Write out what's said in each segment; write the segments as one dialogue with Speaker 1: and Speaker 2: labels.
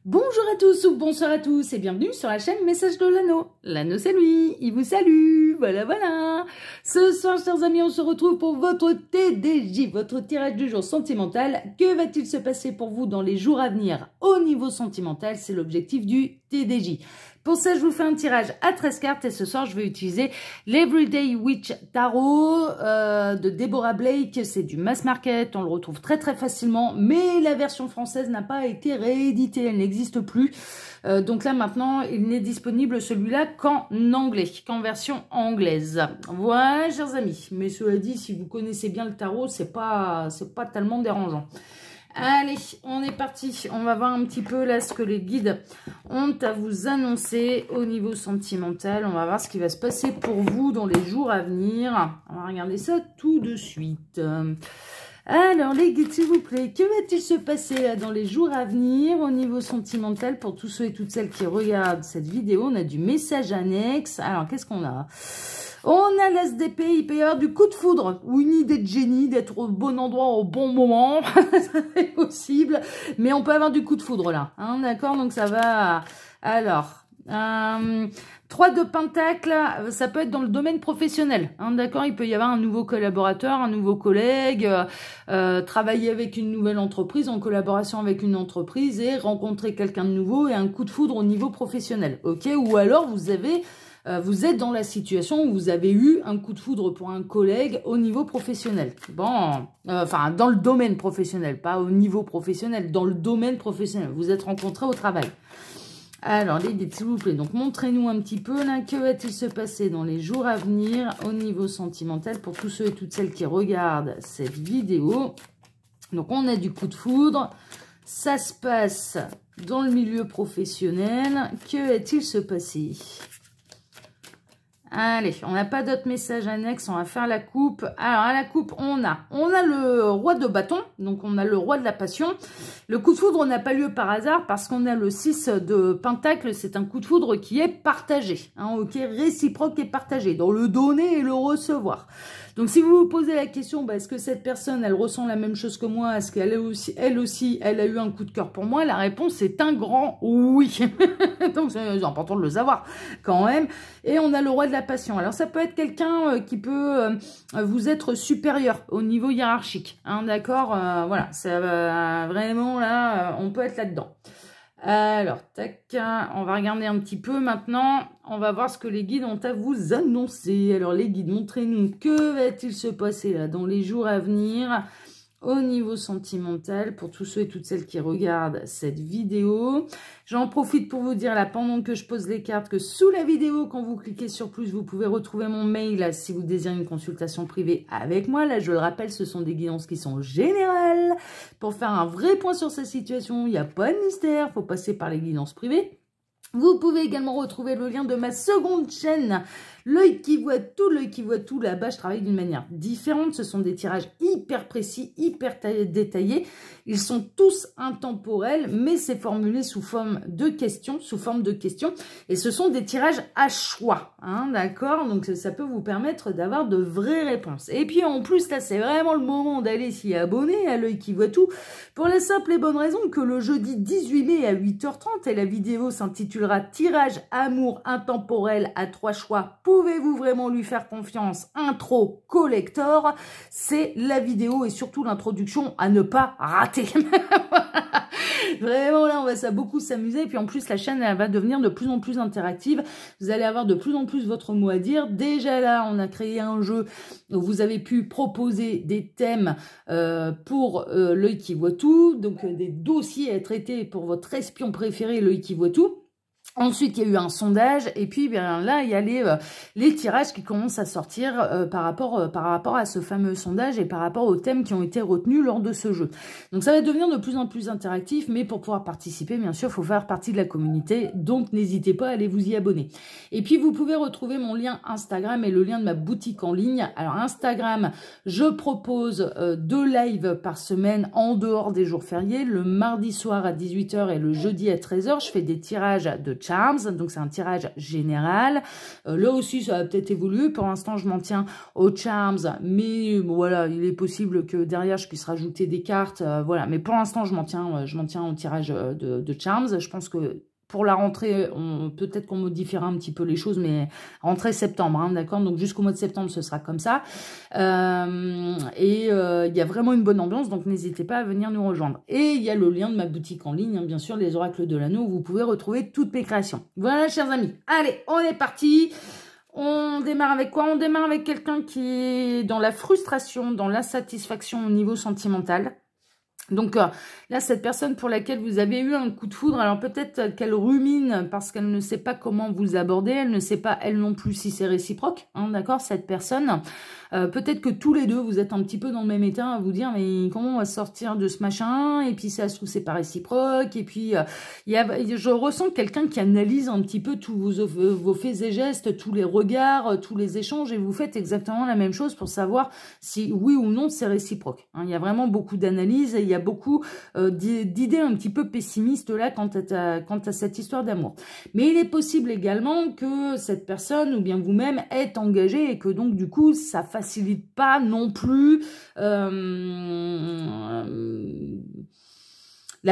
Speaker 1: Bonjour à tous ou bonsoir à tous et bienvenue sur la chaîne Message de l'Anneau. L'Anneau c'est lui, il vous salue, voilà. Ce soir chers amis, on se retrouve pour votre TDJ, votre tirage du jour sentimental. Que va-t-il se passer pour vous dans les jours à venir au niveau sentimental? C'est l'objectif du TDJ. Pour ça, je vous fais un tirage à 13 cartes et ce soir, je vais utiliser l'Everyday Witch Tarot de Deborah Blake. C'est du mass market, on le retrouve très facilement, mais la version française n'a pas été rééditée, elle n'existe plus. Donc là, maintenant, il n'est disponible celui-là qu'en anglais, qu'en version anglaise. Voilà, chers amis. Mais cela dit, si vous connaissez bien le tarot, c'est pas tellement dérangeant. Allez, on est parti. On va voir un petit peu là ce que les guides ont à vous annoncer au niveau sentimental. On va voir ce qui va se passer pour vous dans les jours à venir. On va regarder ça tout de suite. Alors les guides, s'il vous plaît, que va-t-il se passer là dans les jours à venir au niveau sentimental pour tous ceux et toutes celles qui regardent cette vidéo? On a du message annexe. Alors, qu'est-ce qu'on a? On a l'as d'épée, il peut y avoir du coup de foudre ou une idée de génie, d'être au bon endroit au bon moment, c'est possible, mais on peut avoir du coup de foudre là, hein, d'accord? Donc ça va, alors, 3 de pentacle, ça peut être dans le domaine professionnel, hein, d'accord? Il peut y avoir un nouveau collaborateur, un nouveau collègue, travailler avec une nouvelle entreprise, en collaboration avec une entreprise et rencontrer quelqu'un de nouveau et un coup de foudre au niveau professionnel, ok? Ou alors vous êtes dans la situation où vous avez eu un coup de foudre pour un collègue au niveau professionnel. Bon, enfin, dans le domaine professionnel, pas au niveau professionnel, dans le domaine professionnel. Vous êtes rencontrés au travail. Alors, les guides, s'il vous plaît, donc montrez-nous un petit peu, là, que va-t-il se passer dans les jours à venir au niveau sentimental pour tous ceux et toutes celles qui regardent cette vidéo. Donc, on a du coup de foudre, ça se passe dans le milieu professionnel. Que va-t-il se passer ? Allez, on n'a pas d'autres messages annexes, on va faire la coupe. Alors, à la coupe, on a le roi de bâton, donc on a le roi de la passion. Le coup de foudre n'a pas lieu par hasard parce qu'on a le 6 de pentacle, c'est un coup de foudre qui est partagé, hein, ok, réciproque et partagé, dans le donner et le recevoir. Donc, si vous vous posez la question, bah, est-ce que cette personne, elle ressent la même chose que moi? Est-ce qu'elle elle aussi, elle a eu un coup de cœur pour moi? La réponse est un grand oui. Donc, c'est important de le savoir quand même. Et on a le roi de la passion. Alors, ça peut être quelqu'un qui peut vous être supérieur au niveau hiérarchique. Hein, d'accord, voilà, ça va vraiment là, on peut être là-dedans. Alors, tac, on va regarder un petit peu maintenant. On va voir ce que les guides ont à vous annoncer. Alors, les guides, montrez-nous que va-t-il se passer là dans les jours à venir au niveau sentimental pour tous ceux et toutes celles qui regardent cette vidéo. J'en profite pour vous dire là, pendant que je pose les cartes, que sous la vidéo, quand vous cliquez sur plus, vous pouvez retrouver mon mail si vous désirez une consultation privée avec moi. Là, je le rappelle, ce sont des guidances qui sont générales. Pour faire un vrai point sur sa situation, il n'y a pas de mystère, il faut passer par les guidances privées. Vous pouvez également retrouver le lien de ma seconde chaîne, L'œil qui voit tout, là-bas, je travaille d'une manière différente. Ce sont des tirages hyper précis, hyper détaillés. Ils sont tous intemporels, mais c'est formulé sous forme de questions, Et ce sont des tirages à choix, hein, d'accord? Donc, ça peut vous permettre d'avoir de vraies réponses. Et puis, en plus, là, c'est vraiment le moment d'aller s'y abonner à L'œil qui voit tout, pour la simple et bonne raison que le jeudi 18 mai à 8h30, et la vidéo s'intitulera « Tirage amour intemporel à 3 choix ». Pouvez-vous vraiment lui faire confiance? Intro collector, c'est la vidéo et surtout l'introduction à ne pas rater. Vraiment, là, on va beaucoup s'amuser. Et puis, en plus, la chaîne, elle va devenir de plus en plus interactive. Vous allez avoir de plus en plus votre mot à dire. Déjà, là, on a créé un jeu où vous avez pu proposer des thèmes pour L'œil qui voit tout. Donc, des dossiers à traiter pour votre espion préféré, L'œil qui voit tout. Ensuite, il y a eu un sondage et puis bien là, il y a les tirages qui commencent à sortir par rapport à ce fameux sondage et par rapport aux thèmes qui ont été retenus lors de ce jeu. Donc, ça va devenir de plus en plus interactif, mais pour pouvoir participer, bien sûr, il faut faire partie de la communauté. Donc, n'hésitez pas à aller vous y abonner. Et puis, vous pouvez retrouver mon lien Instagram et le lien de ma boutique en ligne. Alors, Instagram, je propose 2 lives par semaine en dehors des jours fériés. Le mardi soir à 18h et le jeudi à 13h, je fais des tirages de Charms, donc c'est un tirage général. Là aussi, ça va peut-être évoluer. Pour l'instant, je m'en tiens aux Charms, mais bon, voilà, il est possible que derrière, je puisse rajouter des cartes. Voilà, mais pour l'instant, je m'en tiens au tirage de Charms. Je pense que pour la rentrée, peut-être qu'on modifiera un petit peu les choses, mais rentrée septembre, hein, d'accord? Donc jusqu'au mois de septembre, ce sera comme ça. Il y a vraiment une bonne ambiance, donc n'hésitez pas à venir nous rejoindre. Et il y a le lien de ma boutique en ligne, hein, bien sûr, les oracles de l'anneau, où vous pouvez retrouver toutes mes créations. Voilà, chers amis. Allez, on est parti. On démarre avec quoi? On démarre avec quelqu'un qui est dans la frustration, dans l'insatisfaction au niveau sentimental. Donc là, cette personne pour laquelle vous avez eu un coup de foudre, alors peut-être qu'elle rumine parce qu'elle ne sait pas comment vous aborder, elle ne sait pas elle non plus si c'est réciproque, hein, d'accord, cette personne. Peut-être que tous les deux, vous êtes un petit peu dans le même état à vous dire, mais comment on va sortir de ce machin? Et puis ça se trouve, c'est pas réciproque. Et puis, je ressens quelqu'un qui analyse un petit peu tous vos faits et gestes, tous les regards, tous les échanges, et vous faites exactement la même chose pour savoir si oui ou non c'est réciproque. Hein, il y a vraiment beaucoup d'analyse et il y a beaucoup d'idées un petit peu pessimistes là quant à cette histoire d'amour. Mais il est possible également que cette personne ou bien vous-même êtes engagé et que donc du coup ça facilite pas non plus la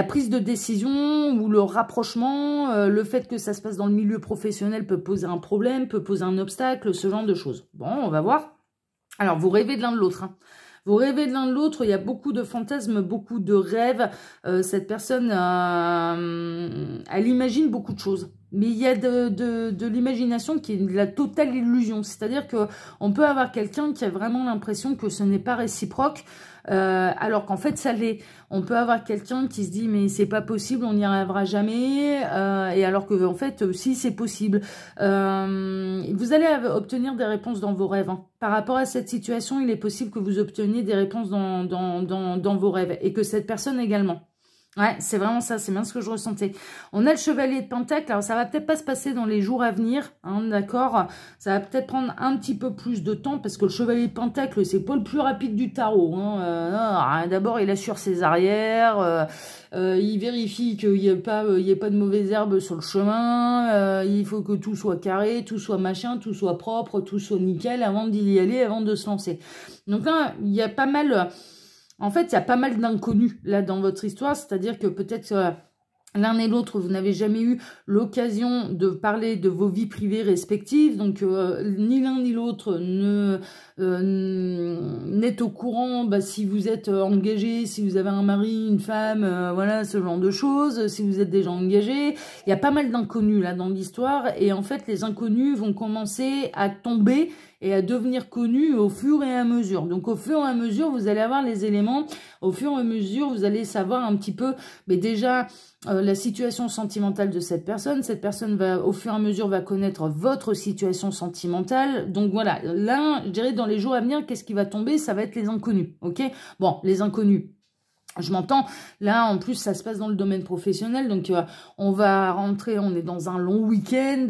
Speaker 1: prise de décision ou le rapprochement, le fait que ça se passe dans le milieu professionnel peut poser un problème, peut poser un obstacle, ce genre de choses. Bon, on va voir. Alors, vous rêvez de l'un de l'autre, hein. Vous rêvez de l'un de l'autre, il y a beaucoup de fantasmes, beaucoup de rêves. Cette personne, elle imagine beaucoup de choses. Mais il y a de l'imagination qui est de la totale illusion. C'est-à-dire qu'on peut avoir quelqu'un qui a vraiment l'impression que ce n'est pas réciproque, alors qu'en fait, ça l'est. On peut avoir quelqu'un qui se dit, mais c'est pas possible, on n'y arrivera jamais. Et alors que en fait, si, c'est possible. Vous allez obtenir des réponses dans vos rêves. Hein. Par rapport à cette situation, il est possible que vous obteniez des réponses dans vos rêves. Et que cette personne également. Ouais, c'est vraiment ça, c'est bien ce que je ressentais. On a le chevalier de Pentacle, alors ça va peut-être pas se passer dans les jours à venir, hein, d'accord? Ça va peut-être prendre un petit peu plus de temps, parce que le chevalier de Pentacle, c'est pas le plus rapide du tarot. Hein. D'abord, il assure ses arrières, il vérifie qu'il n'y ait pas de mauvaises herbes sur le chemin, il faut que tout soit carré, tout soit machin, tout soit propre, tout soit nickel, avant d'y aller, avant de se lancer. Donc là, il y a pas mal... En fait, il y a pas mal d'inconnus là dans votre histoire, c'est-à-dire que peut-être l'un et l'autre, vous n'avez jamais eu l'occasion de parler de vos vies privées respectives, donc ni l'un ni l'autre n'est au courant si vous êtes engagé, si vous avez un mari, une femme, voilà, ce genre de choses, si vous êtes déjà engagé. Il y a pas mal d'inconnus là dans l'histoire, et en fait, les inconnus vont commencer à tomber et à devenir connus au fur et à mesure. Donc au fur et à mesure, vous allez avoir les éléments, au fur et à mesure, vous allez savoir un petit peu, mais déjà, la situation sentimentale de cette personne va, au fur et à mesure, va connaître votre situation sentimentale. Donc voilà, là, je dirais dans les jours à venir, qu'est-ce qui va tomber? Ça va être les inconnus, ok? Bon, les inconnus. Je m'entends, là en plus ça se passe dans le domaine professionnel, donc on va rentrer, on est dans un long week-end,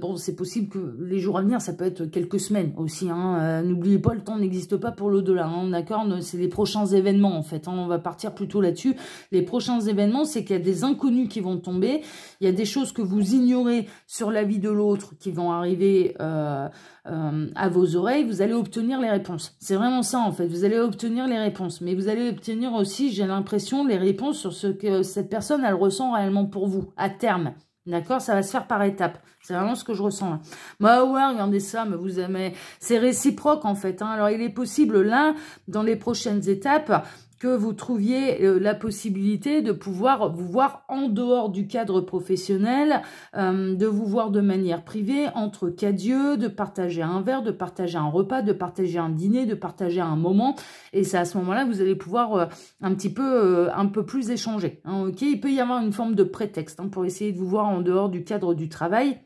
Speaker 1: bon c'est possible que les jours à venir ça peut être quelques semaines aussi, hein. N'oubliez pas, le temps n'existe pas pour l'au-delà, hein, d'accord, c'est les prochains événements en fait, hein, on va partir plutôt là-dessus. Les prochains événements, c'est qu'il y a des inconnus qui vont tomber, il y a des choses que vous ignorez sur la vie de l'autre qui vont arriver à vos oreilles, vous allez obtenir les réponses. C'est vraiment ça en fait, vous allez obtenir les réponses, mais vous allez obtenir aussi, j'ai l'impression, les réponses sur ce que cette personne, elle ressent réellement pour vous, à terme. D'accord? Ça va se faire par étapes. C'est vraiment ce que je ressens là. Bah ouais, regardez ça, mais vous aimez... C'est réciproque en fait. Hein. Alors il est possible là, dans les prochaines étapes, que vous trouviez la possibilité de pouvoir vous voir en dehors du cadre professionnel, de vous voir de manière privée, entre quatre yeux, de partager un verre, de partager un repas, de partager un dîner, de partager un moment. Et c'est à ce moment-là que vous allez pouvoir un peu plus échanger. Hein, ok, il peut y avoir une forme de prétexte hein, pour essayer de vous voir en dehors du cadre du travail.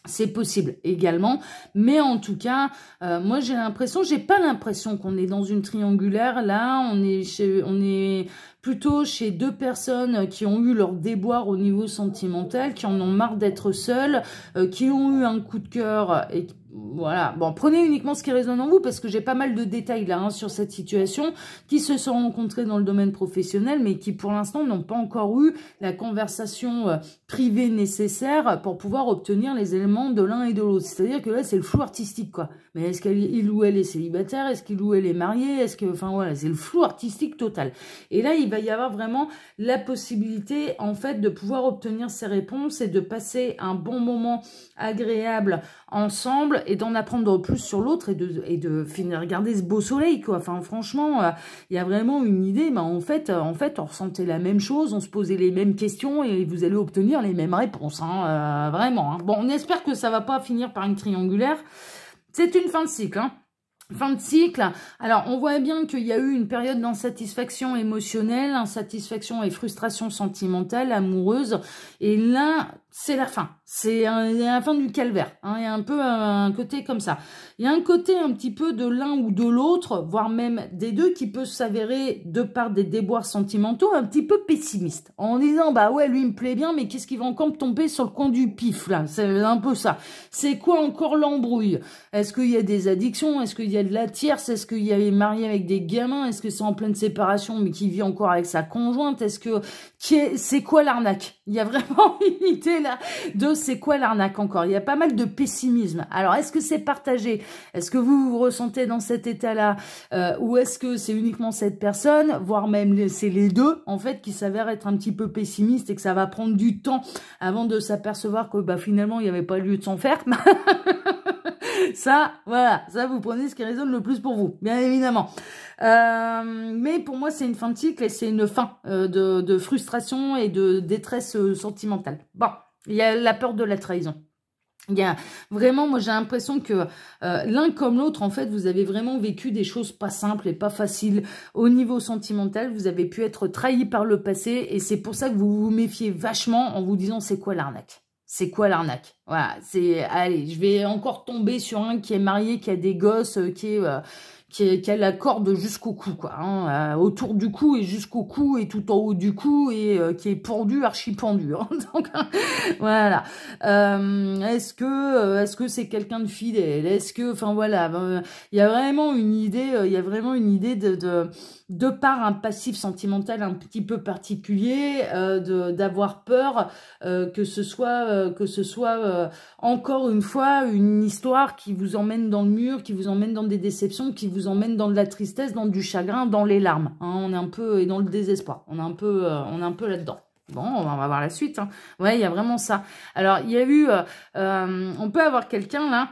Speaker 1: C'est possible également, mais en tout cas, moi j'ai pas l'impression qu'on est dans une triangulaire. Là, on est plutôt chez deux personnes qui ont eu leur déboire au niveau sentimental, qui en ont marre d'être seules, qui ont eu un coup de cœur et voilà, bon, prenez uniquement ce qui résonne en vous, parce que j'ai pas mal de détails là sur cette situation, qui se sont rencontrés dans le domaine professionnel, mais qui pour l'instant n'ont pas encore eu la conversation privée nécessaire pour pouvoir obtenir les éléments de l'un et de l'autre. C'est-à-dire que là, c'est le flou artistique, quoi. Mais est-ce qu'il ou elle est célibataire? Est-ce qu'il ou elle est marié? Est-ce que, enfin voilà, c'est le flou artistique total. Et là, il va y avoir vraiment la possibilité, en fait, de pouvoir obtenir ces réponses et de passer un bon moment agréable ensemble, et d'en apprendre plus sur l'autre et de finir regarder ce beau soleil, quoi. Enfin, franchement, il y a vraiment une idée. Ben, en fait, on ressentait la même chose, on se posait les mêmes questions et vous allez obtenir les mêmes réponses, hein, vraiment. Hein. Bon, on espère que ça va pas finir par une triangulaire. C'est une fin de cycle, hein. Fin de cycle. Alors, on voit bien qu'il y a eu une période d'insatisfaction émotionnelle, insatisfaction et frustration sentimentale, amoureuse. Et là, c'est la fin. C'est la fin du calvaire. Hein. Il y a un peu un côté comme ça. Il y a un côté un petit peu de l'un ou de l'autre, voire même des deux, qui peut s'avérer, de par des déboires sentimentaux, un petit peu pessimiste. En disant, bah ouais, lui il me plaît bien, mais qu'est-ce qu'il va encore me tomber sur le coin du pif, là? C'est un peu ça. C'est quoi encore l'embrouille? Est-ce qu'il y a des addictions? Est-ce qu'il y a de la tierce? Est-ce qu'il y a les mariés avec des gamins? Est-ce que c'est en pleine séparation, mais qui vit encore avec sa conjointe? Est-ce que, c'est quoi l'arnaque? Il y a vraiment une idée là de c'est quoi l'arnaque encore. Il y a pas mal de pessimisme. Alors, est-ce que c'est partagé? Est-ce que vous vous ressentez dans cet état-là, ou est-ce que c'est uniquement cette personne, voire même c'est les deux, en fait, qui s'avèrent être un petit peu pessimistes et que ça va prendre du temps avant de s'apercevoir que bah, finalement, il n'y avait pas lieu de s'en faire. Ça, voilà, ça, vous prenez ce qui résonne le plus pour vous, bien évidemment. Mais pour moi, c'est une fin de cycle et c'est une fin de frustration et de détresse sentimentale. Bon, il y a la peur de la trahison. Il y a vraiment, moi j'ai l'impression que l'un comme l'autre, en fait, vous avez vraiment vécu des choses pas simples et pas faciles au niveau sentimental. Vous avez pu être trahi par le passé et c'est pour ça que vous vous méfiez vachement en vous disant c'est quoi l'arnaque? C'est quoi l'arnaque? Voilà, c'est, allez, je vais encore tomber sur un qui est marié, qui a des gosses, qui a la corde jusqu'au cou, quoi, hein, autour du cou et jusqu'au cou et tout en haut du cou et qui est pendu, archi pendu. Hein, donc, voilà. Est-ce que c'est quelqu'un de fidèle? Est-ce que, enfin voilà, il y a vraiment une idée, de par un passif sentimental un petit peu particulier, d'avoir peur que ce soit encore une fois une histoire qui vous emmène dans le mur, qui vous emmène dans des déceptions, qui vous emmène dans de la tristesse, dans du chagrin, dans les larmes. Hein, on est un peu et dans le désespoir. On est un peu là-dedans. Bon, on va voir la suite. Hein. Ouais, il y a vraiment ça. Alors, il y a eu, on peut avoir quelqu'un là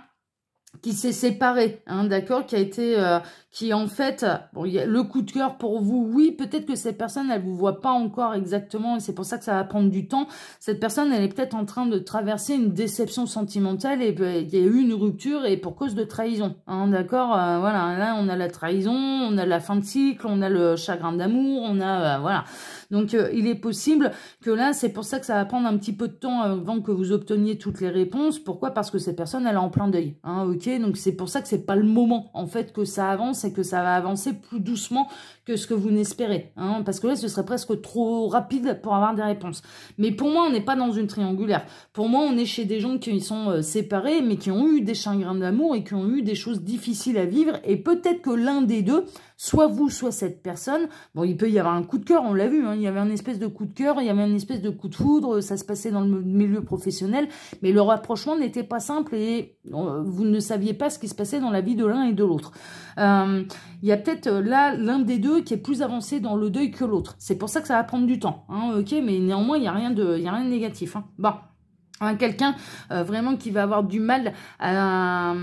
Speaker 1: qui s'est séparé, hein, d'accord, qui en fait, bon, il y a le coup de cœur pour vous, oui, peut-être que cette personne, elle vous voit pas encore exactement, et c'est pour ça que ça va prendre du temps. Cette personne, elle est peut-être en train de traverser une déception sentimentale, et il y a eu une rupture, et pour cause de trahison, hein, d'accord, voilà, là, on a la trahison, on a la fin de cycle, on a le chagrin d'amour, on a, voilà. Donc, il est possible que là, c'est pour ça que ça va prendre un petit peu de temps avant que vous obteniez toutes les réponses. Pourquoi? Parce que cette personne, elle est en plein deuil, hein, ok. Donc, c'est pour ça que c'est pas le moment, en fait, que ça avance et que ça va avancer plus doucement que ce que vous n'espérez, hein, parce que là, ce serait presque trop rapide pour avoir des réponses. Mais pour moi, on n'est pas dans une triangulaire. Pour moi, on est chez des gens qui sont séparés, mais qui ont eu des chagrins d'amour et qui ont eu des choses difficiles à vivre. Et peut-être que l'un des deux, soit vous, soit cette personne, bon, il peut y avoir un coup de cœur, on l'a vu, hein, il y avait un espèce de coup de cœur, il y avait un espèce de coup de foudre, ça se passait dans le milieu professionnel, mais le rapprochement n'était pas simple et vous ne saviez pas ce qui se passait dans la vie de l'un et de l'autre. Il y a peut-être là l'un des deux qui est plus avancé dans le deuil que l'autre. C'est pour ça que ça va prendre du temps, hein, ok, mais néanmoins, il n'y a rien de négatif. Hein. Bon. Quelqu'un vraiment qui va avoir du mal à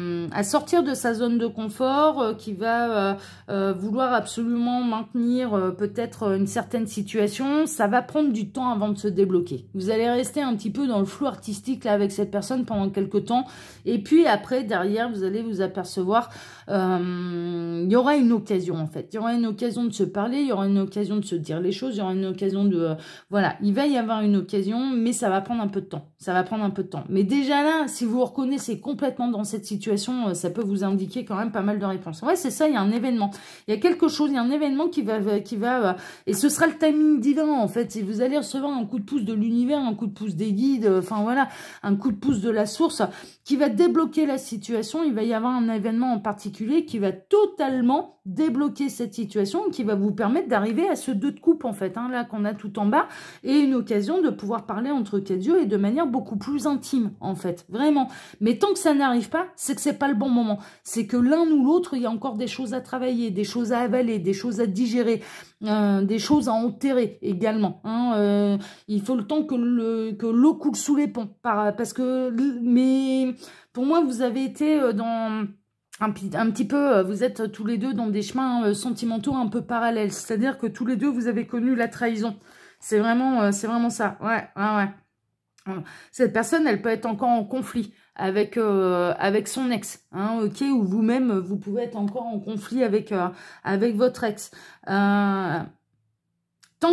Speaker 1: sortir de sa zone de confort, qui va vouloir absolument maintenir peut-être une certaine situation, ça va prendre du temps avant de se débloquer. Vous allez rester un petit peu dans le flou artistique là avec cette personne pendant quelques temps, et puis après, derrière, vous allez vous apercevoir, il y aura une occasion en fait. Il y aura une occasion de se parler, il y aura une occasion de se dire les choses, il y aura une occasion de... voilà, il va y avoir une occasion, mais ça va prendre un peu de temps. Ça va prendre un peu de temps. Mais déjà là, si vous vous reconnaissez complètement dans cette situation, ça peut vous indiquer quand même pas mal de réponses. Ouais, c'est ça, il y a un événement. Il y a quelque chose, il y a un événement qui va et ce sera le timing divin, en fait. Si vous allez recevoir un coup de pouce de l'univers, un coup de pouce des guides, enfin voilà, un coup de pouce de la source qui va débloquer la situation. Il va y avoir un événement en particulier qui va totalement débloquer cette situation, qui va vous permettre d'arriver à ce 2 de coupe, en fait, hein, là qu'on a tout en bas, et une occasion de pouvoir parler entre quatre yeux et de manière beaucoup plus intime, en fait, vraiment. Mais tant que ça n'arrive pas, c'est que c'est pas le bon moment. C'est que l'un ou l'autre, il y a encore des choses à travailler, des choses à avaler, des choses à digérer, des choses à enterrer également. Hein, il faut le temps que l'eau coule sous les ponts, parce que, mais pour moi, vous avez été dans un petit peu, vous êtes tous les deux dans des chemins sentimentaux un peu parallèles. C'est-à-dire que tous les deux, vous avez connu la trahison. C'est vraiment ça. Ouais, ouais, ouais. Cette personne, elle peut être encore en conflit avec son ex, hein, ok, ou vous-même, vous pouvez être encore en conflit avec votre ex. Tant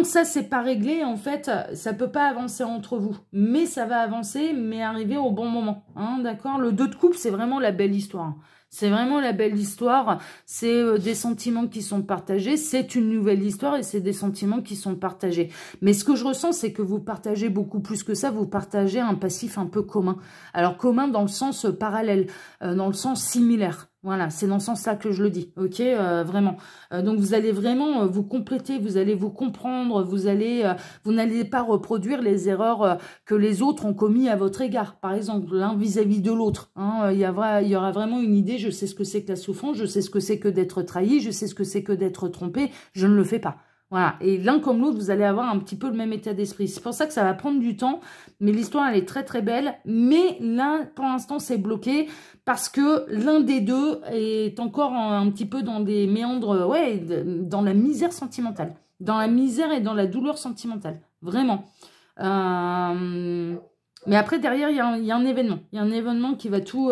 Speaker 1: que ça, c'est pas réglé, en fait, ça peut pas avancer entre vous. Mais ça va avancer, mais arriver au bon moment. Hein, d'accord? Le 2 de coupe, c'est vraiment la belle histoire. C'est vraiment la belle histoire. C'est des sentiments qui sont partagés. C'est une nouvelle histoire et c'est des sentiments qui sont partagés. Mais ce que je ressens, c'est que vous partagez beaucoup plus que ça. Vous partagez un passif un peu commun. Alors, commun dans le sens parallèle, dans le sens similaire. Voilà, c'est dans ce sens-là que je le dis, ok, vraiment. Donc, vous allez vraiment vous compléter, vous allez vous comprendre, vous n'allez pas reproduire les erreurs que les autres ont commis à votre égard. Par exemple, l'un vis-à-vis de l'autre. Hein, il y aura vraiment une idée, je sais ce que c'est que la souffrance, je sais ce que c'est que d'être trahi, je sais ce que c'est que d'être trompé, je ne le fais pas. Voilà, et l'un comme l'autre, vous allez avoir un petit peu le même état d'esprit. C'est pour ça que ça va prendre du temps, mais l'histoire, elle est très très belle. Mais là, pour l'instant, c'est bloqué parce que l'un des deux est encore un petit peu dans des méandres, ouais, dans la misère sentimentale. Dans la misère et dans la douleur sentimentale. Vraiment. Mais après, derrière, il y a un événement. Il y a un événement qui va tout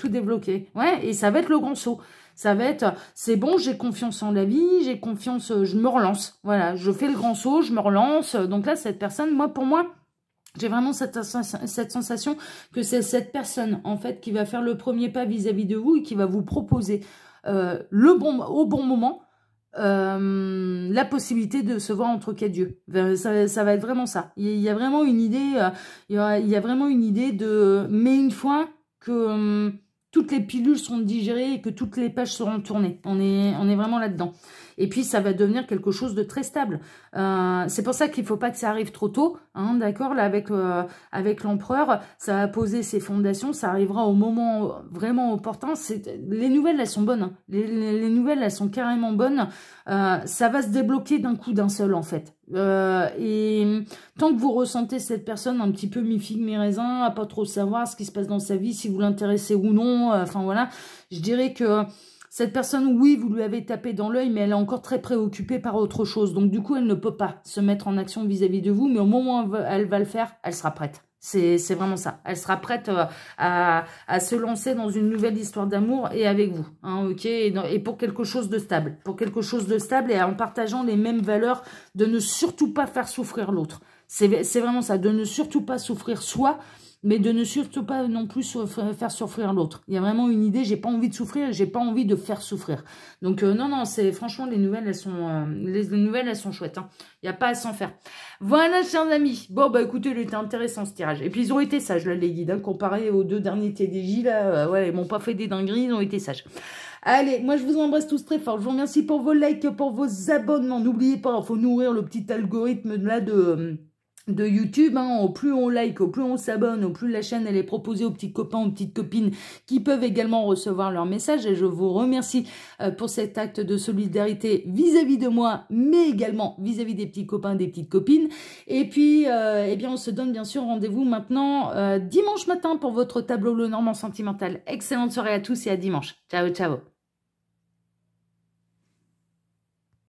Speaker 1: débloquer. Ouais, et ça va être le grand saut. Ça va être, c'est bon, j'ai confiance en la vie, j'ai confiance, je me relance. Voilà, je fais le grand saut, je me relance. Donc là, cette personne, pour moi, j'ai vraiment cette sensation que c'est cette personne, en fait, qui va faire le premier pas vis-à-vis de vous et qui va vous proposer au bon moment la possibilité de se voir entre quatre yeux. Ça va être vraiment ça. Il y a vraiment une idée, il y a vraiment une idée de... Mais une fois que... toutes les pilules sont digérées et que toutes les pages seront tournées. On est vraiment là-dedans. Et puis, ça va devenir quelque chose de très stable. C'est pour ça qu'il ne faut pas que ça arrive trop tôt. Hein, d'accord, là, avec l'empereur, ça va poser ses fondations. Ça arrivera au moment vraiment opportun. Les nouvelles, elles sont bonnes. Hein. Les nouvelles, elles sont carrément bonnes. Ça va se débloquer d'un coup, d'un seul, en fait. Et tant que vous ressentez cette personne un petit peu mi-figue, mi-raisin, à pas trop savoir ce qui se passe dans sa vie, si vous l'intéressez ou non, enfin voilà, je dirais que cette personne, oui, vous lui avez tapé dans l'œil, mais elle est encore très préoccupée par autre chose. Donc du coup, elle ne peut pas se mettre en action vis-à-vis de vous, mais au moment où elle va le faire, elle sera prête. C'est vraiment ça. Elle sera prête à se lancer dans une nouvelle histoire d'amour et avec vous. Hein, ok, et pour quelque chose de stable. Pour quelque chose de stable et en partageant les mêmes valeurs de ne surtout pas faire souffrir l'autre. C'est vraiment ça. De ne surtout pas souffrir soi, mais de ne surtout pas non plus faire souffrir l'autre. Il y a vraiment une idée, j'ai pas envie de souffrir, j'ai pas envie de faire souffrir. Donc non, c'est franchement les nouvelles elles sont chouettes. Hein. Il n'y a pas à s'en faire. Voilà, chers amis. Bon bah écoutez, il était intéressant ce tirage. Et puis ils ont été sages là les guides, hein, comparé aux 2 derniers TDJ là, ouais, ils m'ont pas fait des dingueries, ils ont été sages. Allez, moi je vous embrasse tous très fort. Je vous remercie pour vos likes, pour vos abonnements. N'oubliez pas, il faut nourrir le petit algorithme là de YouTube, hein. Au plus on like, au plus on s'abonne, au plus la chaîne elle est proposée aux petits copains, aux petites copines qui peuvent également recevoir leurs messages. Et je vous remercie pour cet acte de solidarité vis-à-vis de moi, mais également vis-à-vis des petits copains, des petites copines. Et puis, eh bien, on se donne bien sûr rendez-vous maintenant dimanche matin pour votre tableau Le Normand Sentimental. Excellente soirée à tous et à dimanche. Ciao, ciao.